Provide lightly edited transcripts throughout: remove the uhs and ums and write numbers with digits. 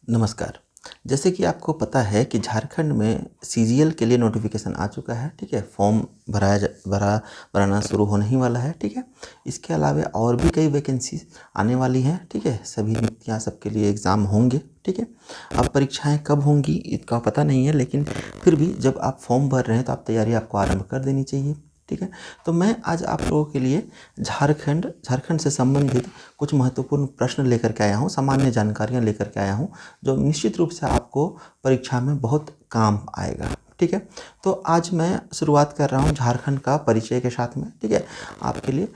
नमस्कार। जैसे कि आपको पता है कि झारखंड में सीजीएल के लिए नोटिफ़िकेशन आ चुका है, ठीक है? फॉर्म भराना शुरू होने ही वाला है, ठीक है? इसके अलावा और भी कई वैकेंसीज़ आने वाली हैं, ठीक है? सभी नियुक्तियाँ सबके लिए एग्ज़ाम होंगे, ठीक है? अब परीक्षाएँ कब होंगी इसका पता नहीं है, लेकिन फिर भी जब आप फॉर्म भर रहे हैं तो आप तैयारी आपको आरंभ कर देनी चाहिए, ठीक है? तो मैं आज आप लोगों के लिए झारखंड से संबंधित कुछ महत्वपूर्ण प्रश्न लेकर के आया हूँ, सामान्य जानकारियाँ लेकर के आया हूँ, जो निश्चित रूप से आपको परीक्षा में बहुत काम आएगा, ठीक है? तो आज मैं शुरुआत कर रहा हूँ झारखंड का परिचय के साथ में, ठीक है? आपके लिए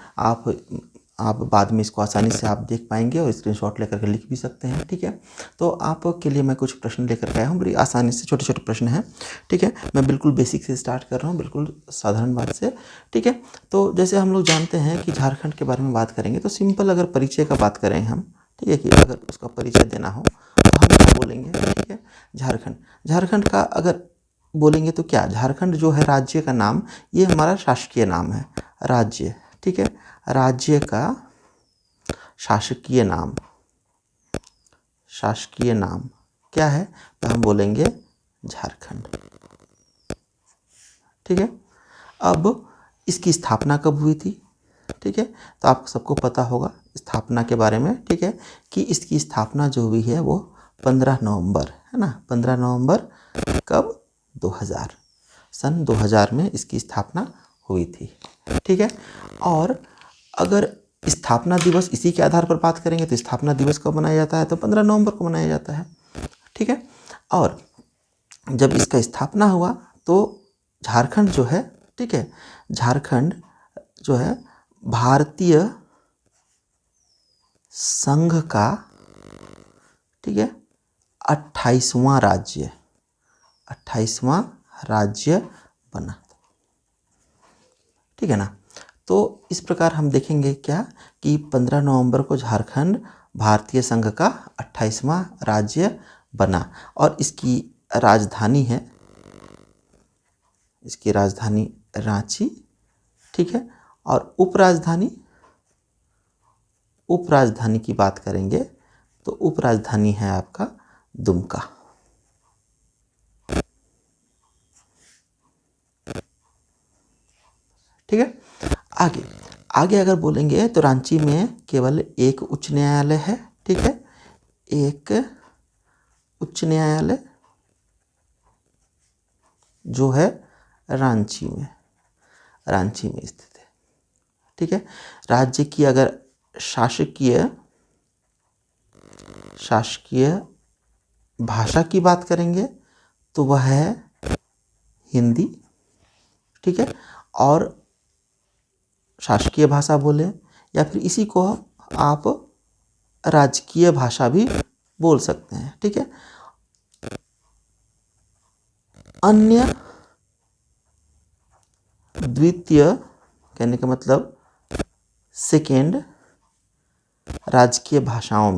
आप बाद में इसको आसानी से आप देख पाएंगे और स्क्रीनशॉट लेकर के लिख भी सकते हैं, ठीक है? तो आपके लिए मैं कुछ प्रश्न लेकर के आया हूँ, बड़ी आसानी से छोटे-छोटे प्रश्न हैं, ठीक है? मैं बिल्कुल बेसिक से स्टार्ट कर रहा हूँ, बिल्कुल साधारण बात से, ठीक है? तो जैसे हम लोग जानते हैं कि झारखंड के बारे में बात करेंगे तो सिंपल अगर परिचय का बात करें हम, ठीक है, कि अगर उसका परिचय देना हो तो हम क्या बोलेंगे, ठीक है? झारखंड का अगर बोलेंगे तो क्या, झारखंड जो है राज्य का नाम, ये हमारा शासकीय नाम है, राज्य, ठीक है? राज्य का शासकीय नाम क्या है, तो हम बोलेंगे झारखंड, ठीक है? अब इसकी स्थापना कब हुई थी, ठीक है? तो आप सबको पता होगा स्थापना के बारे में, ठीक है, कि इसकी स्थापना जो हुई है वो 15 नवंबर, है ना? 15 नवंबर कब, 2000, सन 2000 में इसकी स्थापना हुई थी, ठीक है? और अगर स्थापना दिवस इसी के आधार पर बात करेंगे तो स्थापना दिवस कब मनाया जाता है, तो 15 नवंबर को मनाया जाता है, ठीक है? और जब इसका स्थापना हुआ तो झारखंड जो है, ठीक है, झारखंड जो है भारतीय संघ का, ठीक है, 28वां राज्य बना, ठीक है ना? तो इस प्रकार हम देखेंगे क्या कि 15 नवंबर को झारखंड भारतीय संघ का 28वां राज्य बना और इसकी राजधानी है, इसकी राजधानी रांची, ठीक है? और उपराजधानी की बात करेंगे तो उपराजधानी है आपका दुमका, ठीक है? आगे अगर बोलेंगे तो रांची में केवल एक उच्च न्यायालय है, ठीक है? एक उच्च न्यायालय जो है रांची में स्थित है, ठीक है? राज्य की अगर शासकीय भाषा की बात करेंगे तो वह है हिंदी, ठीक है? और शासकीय भाषा बोले या फिर इसी को आप राजकीय भाषा भी बोल सकते हैं, ठीक है? अन्य द्वितीय कहने का मतलब सेकेंड राजकीय भाषाओं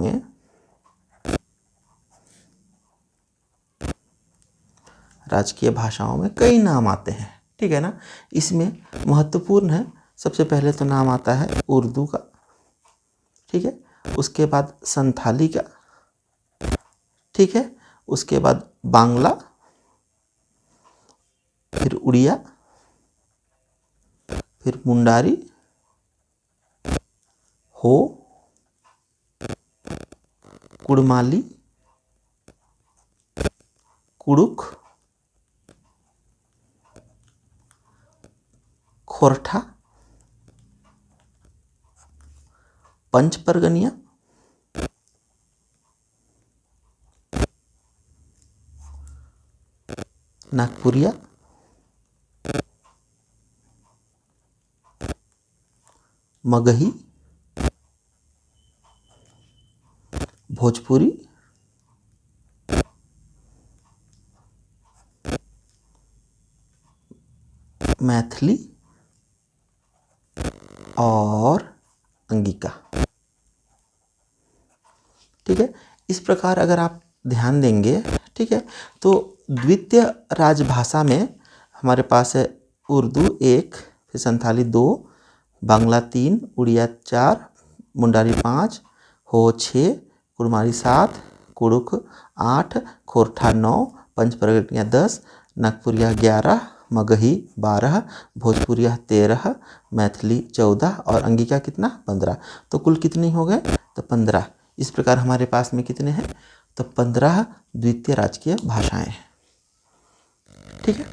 में कई नाम आते हैं, ठीक है ना? इसमें महत्वपूर्ण है, सबसे पहले तो नाम आता है उर्दू का, ठीक है? उसके बाद संथाली का, ठीक है? उसके बाद बांग्ला, फिर उड़िया, फिर मुंडारी, हो, कुड़माली, कुड़ुख, खोरठा, पंच परगनिया, नागपुरिया, मगही, भोजपुरी, मैथिली और अंगिका, ठीक है? इस प्रकार अगर आप ध्यान देंगे, ठीक है, तो द्वितीय राजभाषा में हमारे पास है उर्दू 1, फिर संथाली 2, बांग्ला 3, उड़िया 4, मुंडारी 5, हो 6, कुड़माली 7, कुरुख 8, खोरठा 9, पंचपरगनिया 10, नागपुरिया 11, मगही 12, भोजपुरिया 13, मैथिली 14 और अंगिका कितना 15। तो कुल कितनी हो गए? तो 15। इस प्रकार हमारे पास में कितने हैं? तो 15 द्वितीय राजकीय भाषाएं हैं। ठीक है,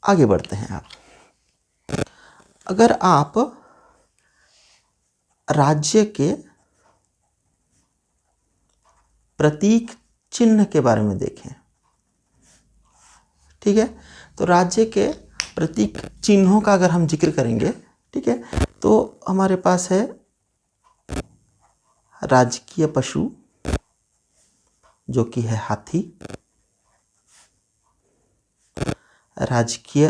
आगे बढ़ते हैं। आप अगर आप राज्य के प्रतीक चिन्ह के बारे में देखें, ठीक है, तो राज्य के प्रतीक चिन्हों का अगर हम जिक्र करेंगे, ठीक है, तो हमारे पास है राजकीय पशु जो कि है हाथी, राजकीय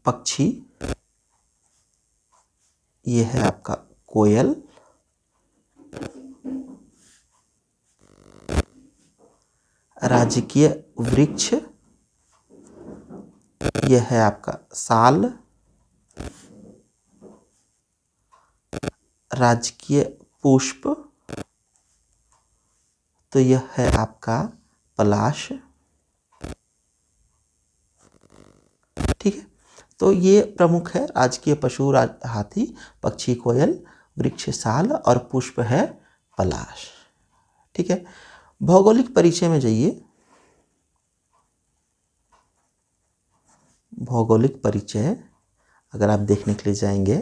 पक्षी ये है आपका कोयल, राजकीय वृक्ष यह है आपका साल, राजकीय पुष्प तो यह है आपका पलाश। ठीक है, तो ये प्रमुख है राजकीय पशु हाथी, पक्षी कोयल, वृक्ष साल और पुष्प है पलाश। ठीक है, भौगोलिक परिचय में जाइए। भौगोलिक परिचय अगर आप देखने के लिए जाएंगे,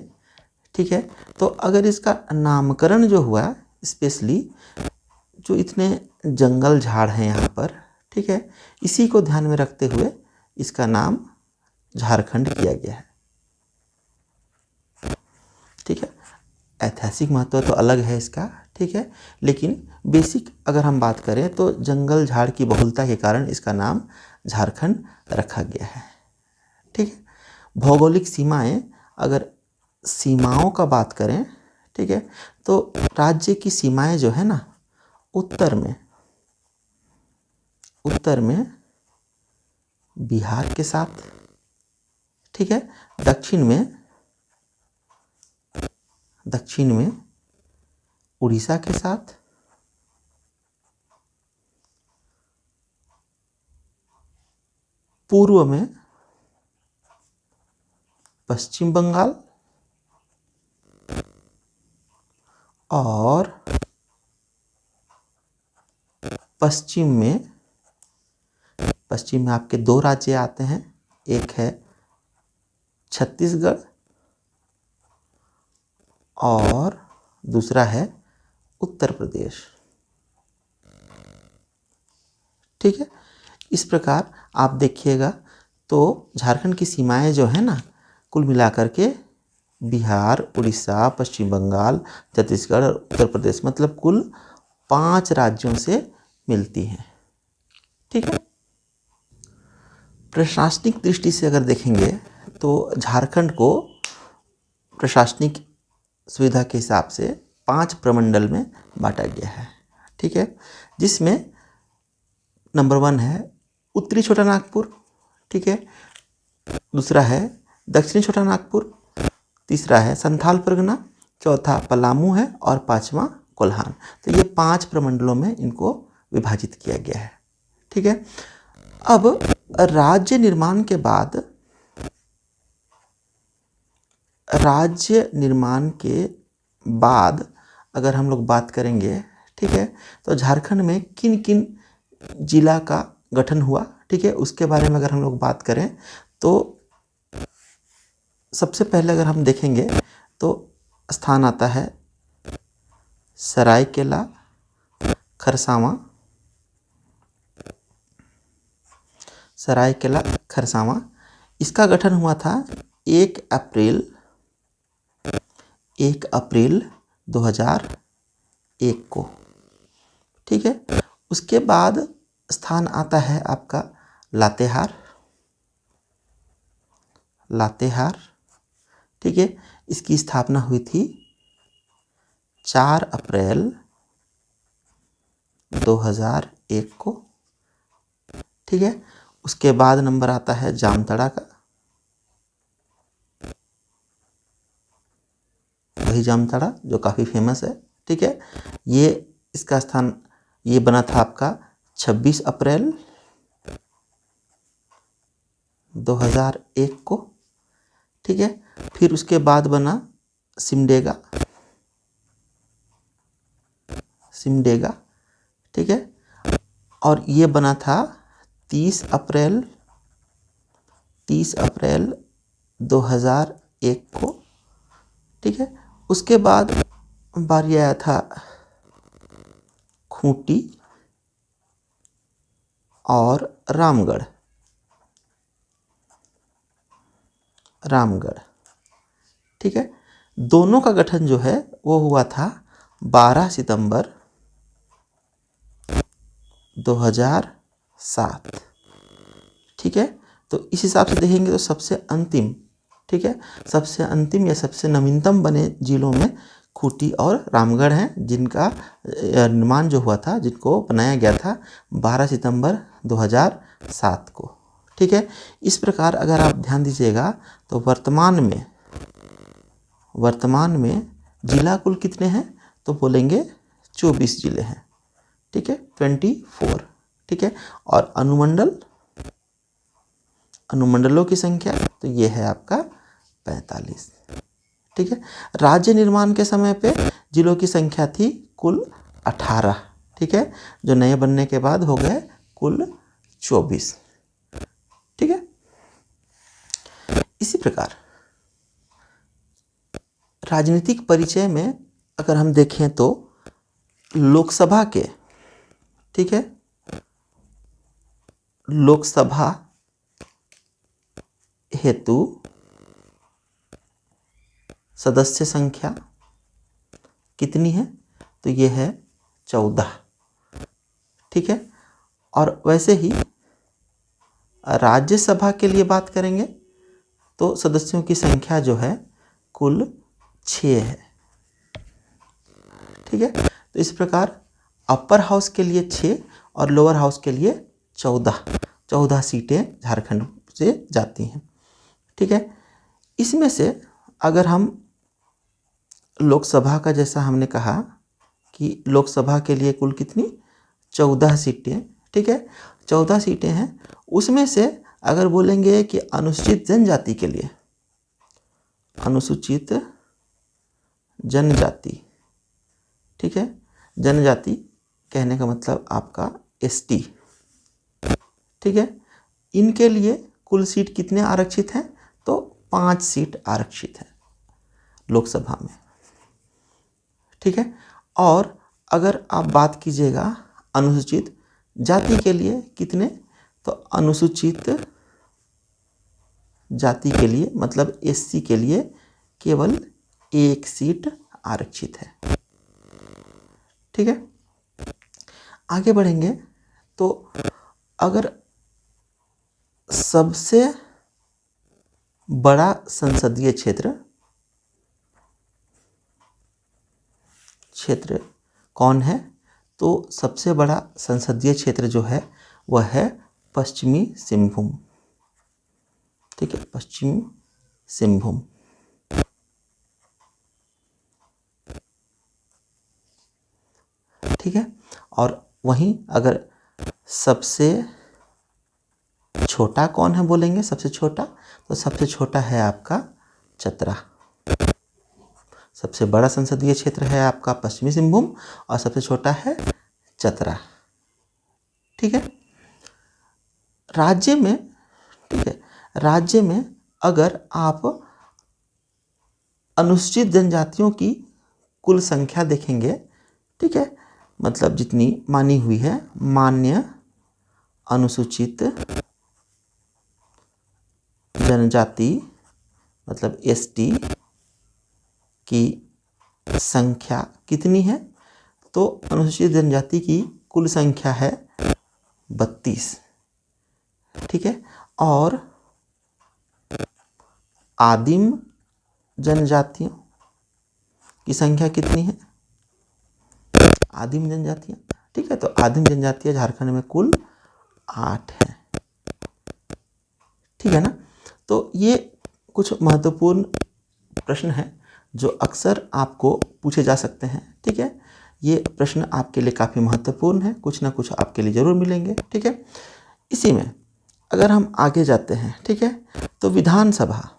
ठीक है, तो अगर इसका नामकरण जो हुआ, स्पेशली जो इतने जंगल झाड़ हैं यहाँ पर, ठीक है, इसी को ध्यान में रखते हुए इसका नाम झारखंड किया गया है। ठीक है, ऐतिहासिक महत्व तो अलग है इसका, ठीक है, लेकिन बेसिक अगर हम बात करें तो जंगल झाड़ की बहुलता के कारण इसका नाम झारखंड रखा गया है। ठीक है, भौगोलिक सीमाएं, अगर सीमाओं का बात करें, ठीक है, तो राज्य की सीमाएं जो है ना, उत्तर में बिहार के साथ, ठीक है, दक्षिण में उड़ीसा के साथ, पूर्व में पश्चिम बंगाल और पश्चिम में आपके दो राज्य आते हैं, एक है छत्तीसगढ़ और दूसरा है उत्तर प्रदेश। ठीक है, इस प्रकार आप देखिएगा तो झारखंड की सीमाएं जो है ना, कुल मिलाकर के बिहार, उड़ीसा, पश्चिम बंगाल, छत्तीसगढ़ और उत्तर प्रदेश, मतलब कुल 5 राज्यों से मिलती हैं। ठीक है, प्रशासनिक दृष्टि से अगर देखेंगे तो झारखंड को प्रशासनिक सुविधा के हिसाब से 5 प्रमंडल में बांटा गया है। ठीक है, जिसमें नंबर 1 है उत्तरी छोटा नागपुर, ठीक है, दूसरा है दक्षिणी छोटा नागपुर, तीसरा है संथाल परगना, चौथा पलामू है और 5वां कोल्हान। तो ये 5 प्रमंडलों में इनको विभाजित किया गया है। ठीक है, अब राज्य निर्माण के बाद अगर हम लोग बात करेंगे, ठीक है, तो झारखंड में किन किन जिला का गठन हुआ, ठीक है, उसके बारे में अगर हम लोग बात करें तो सबसे पहले अगर हम देखेंगे तो स्थान आता है सरायकेला खरसावां। इसका गठन हुआ था 1 अप्रैल 2001 को। ठीक है, उसके बाद स्थान आता है आपका लातेहार। ठीक है, इसकी स्थापना हुई थी 4 अप्रैल 2001 को। ठीक है, उसके बाद नंबर आता है जामताड़ा का, वही जामताड़ा जो काफ़ी फेमस है। ठीक है, ये इसका स्थान ये बना था आपका 26 अप्रैल 2001 को, ठीक है। फिर उसके बाद बना सिमडेगा, ठीक है। और ये बना था 30 अप्रैल 2001 को, ठीक है। उसके बाद बारी आया था खूंटी और रामगढ़, ठीक है। दोनों का गठन जो है वो हुआ था 12 सितंबर 2007, ठीक है। तो इस हिसाब से देखेंगे तो सबसे अंतिम, ठीक है, सबसे अंतिम या सबसे नवीनतम बने जिलों में खूंटी और रामगढ़ हैं, जिनका निर्माण जो हुआ था, जिनको बनाया गया था 12 सितंबर 2007 को, ठीक है। इस प्रकार अगर आप ध्यान दीजिएगा तो वर्तमान में जिला कुल कितने हैं, तो बोलेंगे 24 जिले हैं, ठीक है, 24, ठीक है। और अनुमंडलों की संख्या तो ये है आपका 45, ठीक है। राज्य निर्माण के समय पे जिलों की संख्या थी कुल 18, ठीक है, जो नए बनने के बाद हो गए कुल 24, ठीक है। इसी प्रकार राजनीतिक परिचय में अगर हम देखें तो लोकसभा के, ठीक है, लोकसभा हेतु सदस्य संख्या कितनी है, तो ये है 14, ठीक है। और वैसे ही राज्यसभा के लिए बात करेंगे तो सदस्यों की संख्या जो है कुल 6 है, ठीक है। तो इस प्रकार अपर हाउस के लिए 6 और लोअर हाउस के लिए 14 सीटें झारखंड से जाती हैं, ठीक है। इसमें से अगर हम लोकसभा का, जैसा हमने कहा कि लोकसभा के लिए कुल कितनी 14 सीटें, ठीक है, 14 सीटें हैं। उसमें से अगर बोलेंगे कि अनुसूचित जनजाति के लिए, अनुसूचित जनजाति, ठीक है, जनजाति कहने का मतलब आपका ST, ठीक है, इनके लिए कुल सीट कितने आरक्षित हैं, तो 5 सीट आरक्षित हैं लोकसभा में, ठीक है। और अगर आप बात कीजिएगा अनुसूचित जाति के लिए कितने, तो अनुसूचित जाति के लिए मतलब SC के लिए केवल 1 सीट आरक्षित है, ठीक है। आगे बढ़ेंगे तो अगर सबसे बड़ा संसदीय क्षेत्र कौन है, तो सबसे बड़ा संसदीय क्षेत्र जो है वह है पश्चिमी सिंहभूम, ठीक है, पश्चिमी सिंहभूम, ठीक है। और वहीं अगर सबसे छोटा कौन है बोलेंगे, सबसे छोटा, तो सबसे छोटा है आपका चतरा। सबसे बड़ा संसदीय क्षेत्र है आपका पश्चिमी सिंहभूम और सबसे छोटा है चतरा, ठीक है। राज्य में, ठीक है, राज्य में अगर आप अनुसूचित जनजातियों की कुल संख्या देखेंगे, ठीक है, मतलब जितनी मानी हुई है मान्य अनुसूचित जनजाति मतलब ST की संख्या कितनी है, तो अनुसूचित जनजाति की कुल संख्या है 32, ठीक है। और आदिम जनजातियों की संख्या कितनी है, आदिम जनजातियाँ, ठीक है, तो आदिम जनजातियाँ झारखंड में कुल 8 है, ठीक है ना। तो ये कुछ महत्वपूर्ण प्रश्न हैं जो अक्सर आपको पूछे जा सकते हैं, ठीक है। ये प्रश्न आपके लिए काफ़ी महत्वपूर्ण है, कुछ ना कुछ आपके लिए ज़रूर मिलेंगे, ठीक है। इसी में अगर हम आगे जाते हैं, ठीक है, तो विधानसभा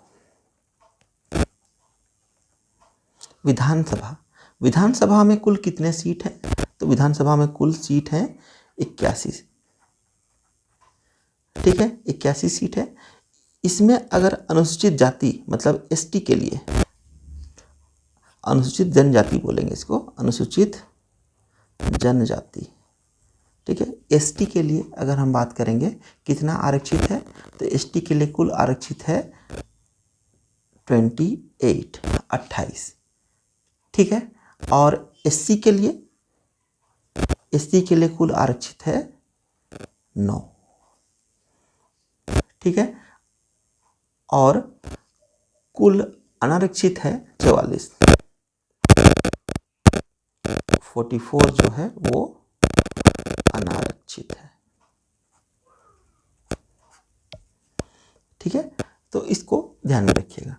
में कुल कितने सीट हैं? तो विधानसभा में कुल सीट हैं 81, ठीक है, 81 सीट है। इसमें अगर अनुसूचित जाति मतलब एसटी के लिए, अनुसूचित जनजाति बोलेंगे इसको, अनुसूचित जनजाति, ठीक है, एसटी के लिए अगर हम बात करेंगे कितना आरक्षित है, तो एसटी के लिए कुल आरक्षित है 28, ठीक है। और एससी के लिए कुल आरक्षित है 9, ठीक है। और कुल अनारक्षित है 44, 44 जो है वो अनारक्षित है, ठीक है। तो इसको ध्यान में रखिएगा।